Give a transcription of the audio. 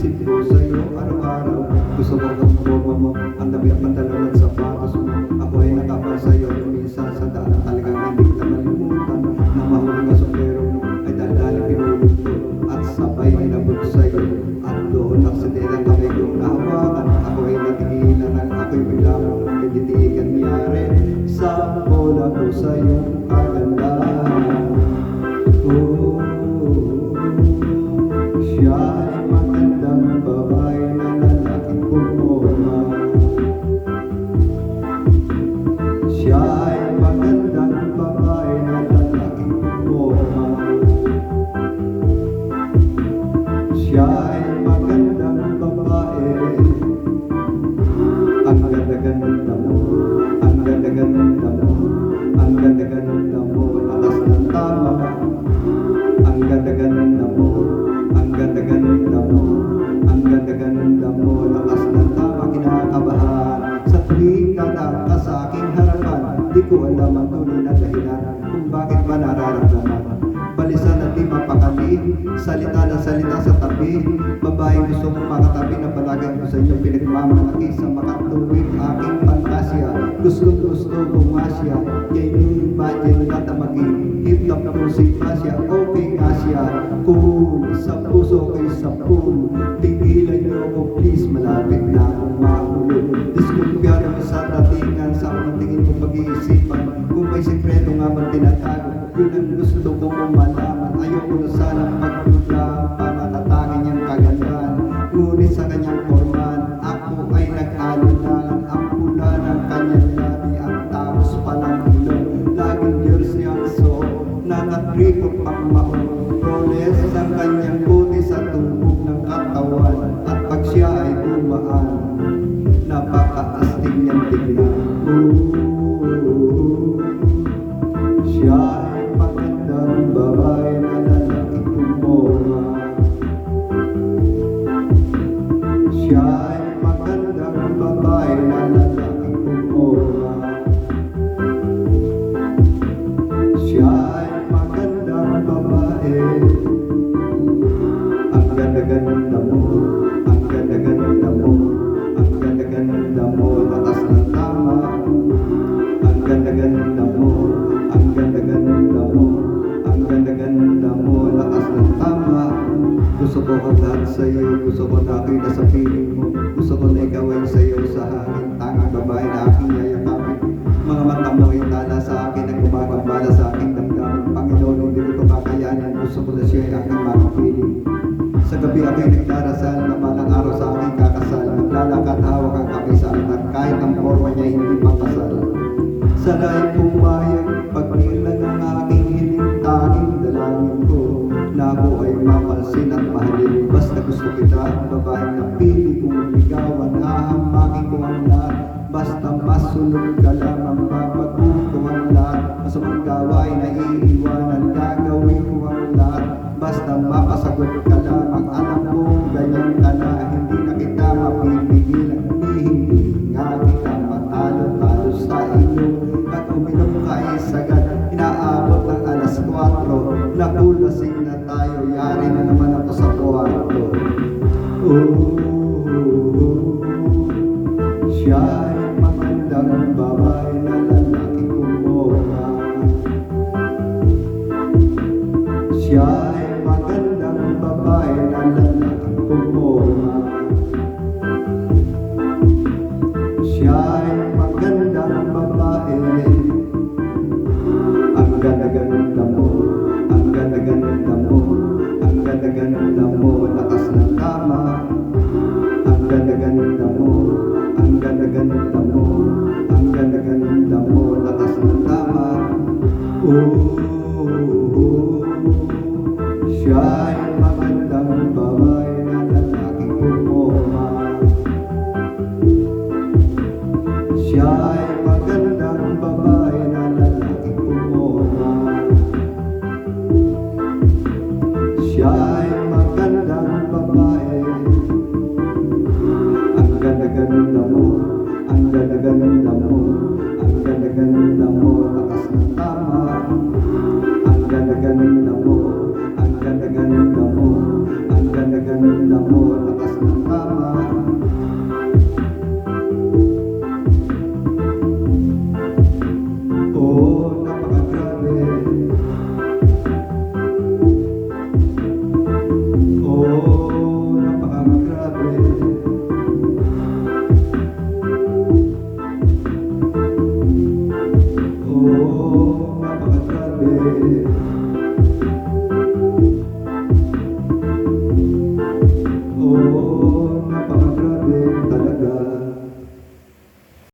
iniisip ko sa'yo araw-araw. Gusto ko ang forma mo, ang dami at pantalon at sapatos mo. Ako ay nakapal sa'yo, minsan sa daan talagang hindi kita malimutan. Na mahuli ka sombrero mo ay daldali pinulog ko at sabay ay nabot sa'yo. At doon aksidente ang kamay kong nahawakan. Ako ay natigilan at ako'y biglang pinitigan niyari. Sa bola ko sa'yo kagandahan. Oh, siya ay magandang babae na lalaking pumorma. Siya ay magandang babae na lalaking pumorma. Siya ay magandang babae. Ang ganda-ganda mo, ang ganda-ganda mo, ang ganda-ganda mo, lakas ng tama. Ang ganda-ganda mo, ang ganda-ganda mo, ang ganda-ganda mo, lakas ng tama. Kinakabahan sa tuwing ka sa aking harapan. Di ko alam ang tunay na dahilan kung bakit ba nararamdaman. Balisan at di mapakali, salita na salita sa tabi. Babae gusto mong makatabi na palagay ko sa inyo pinagmamalaki sa makatuwing aking pantasya. Gusto kong masya, kaya yung budget na tamagi. Hip-top ko si Pasya, okay nga siya. Cool, sa puso ko'y sa pool. Tigilan niyo ako please, malapit na akong mahulog. Diskumpiyado mo sa datingan, sa unang tingin kong pag-iisipan. Kung may sikreto nga bang tinatago, yun ang gusto kong malaman. Ayoko na sana magduda, panatatakin niyang kagandahan. Ngunit sa kanyang forman, ako ay nag-alulangan. Ang pula ng kanyang labi, ang tapos palang ilong. Laging jersey ang suot, nakatripod pang maon. Roles ang kanyang buti sa tumbog ng katawan. At pag siya ay dumaan, napakaastig niyang tignan. Siya ay magandang babae na lalaking pumorma. Siya ay magandang babae na lalaking pumorma. Siya ay magandang babae. Ang ganda-ganda mo, ang ganda-ganda mo, ang ganda-ganda mo, lakas ng tama. Ang ganda-ganda mo, ang ganda-ganda mo, ang ganda-ganda mo, lakas ng tama. Gusto ko ang lahat sa'yo, gusto ko na ako'y nasa piling mo. Gusto ko na ikaw ay sa'yo sa hangin, tanging babae na aking yayakapin. Mga mata mo ay tala sa akin, ang gumagambala sa aking damdamin. Panginoon, hindi ko ito kakayanin, gusto ko na siya ay aking makapiling. Sa gabi ako'y nagdarasal na balang araw sa aking kakasal. Naglalakad hawak ang kapisalan at kahit ang forma niya hindi mapasal. Sana ay pumayag, pagbilang ang aking hiling, tanging dalangin ko na ako ay mapansin at mahalin. Basta gusto kita, babae na pili kong ligawan, hahamakin ko ang lahat. Basta masunod ka lamang, babaguhin ko ang lahat. Masamang gawain na iiwanan, gagawin ko ang lahat. Basta mapasagot ka lamang, alam mo ganyan ka na. Hindi na kita mapipigilan, hindi nga kita matalo-talo sa iyo. At uminom ka ay sagad, inaabot ng alas 4. Nakulasing na tayo, yari na naman ako sa kwarto. Siya ay magandang babae na lalaking pumorma. Siya ay magandang babae na lalaking pumorma. Siya ay magandang babae. Ang ganda-ganda mo, ang ganda-ganda mo, ang ganda-ganda mo, lakas ng tama. Ang ganda-ganda mo, ang ganda-ganda mo, ang ganda-ganda mo, lakas ng tama. Siya ay magandang babae na lalaking pumorma. Siya ay magandang babae na lalaking pumorma. Siya ay magandang babae. Ang ganda-ganda mo, ang ganda-ganda mo, ang ganda-ganda mo, lakas ng tama. Ang ganda-ganda mo, ang ganda-ganda mo, Oh, napakagrabe. Oh, napakagrabe.